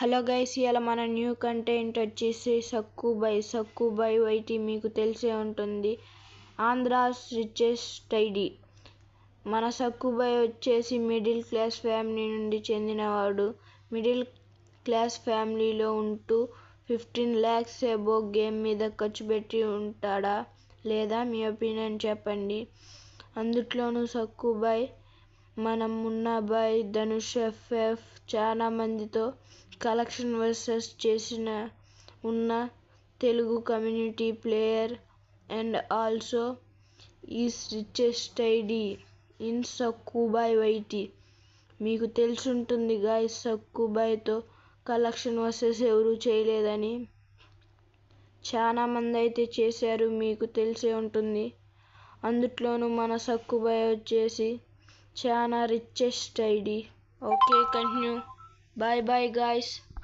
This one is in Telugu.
హలో గైస్, ఇవాళ మన న్యూ కంటెంట్ వచ్చేసి సక్కుబాయ్ వైటీ. మీకు తెలిసే ఉంటుంది, ఆంధ్రాస్ రిచెస్ట్ ఐడి. మన సక్కుబాయ్ వచ్చేసి మిడిల్ క్లాస్ ఫ్యామిలీ నుండి చెందినవాడు. మిడిల్ క్లాస్ ఫ్యామిలీలో ఉంటూ 15 lakhs అబోవ్ గేమ్ మీద ఖర్చు పెట్టి ఉంటాడా లేదా? మీ ఒపీనియన్ చెప్పండి. అందుట్లోనూ సక్కుబాయ్ మన మున్నాబాయ్, ధనుష్, ఎఫ్ఎఫ్ చాలా మందితో కలెక్షన్ వర్సెస్ చేసిన ఉన్న Telugu community player and also is richest ID in Sakkubai YT. మీకు తెలుసుంటుంది గాయ్స్, సక్కుబాయ్తో కలెక్షన్ వర్సెస్ ఎవరూ చేయలేదని. చాలా మంది అయితే చేశారు, మీకు తెలిసే ఉంటుంది. అందుట్లోనూ మన సక్కుబాయ్ వచ్చేసి చాలా richest ID. Okay, continue. Bye guys.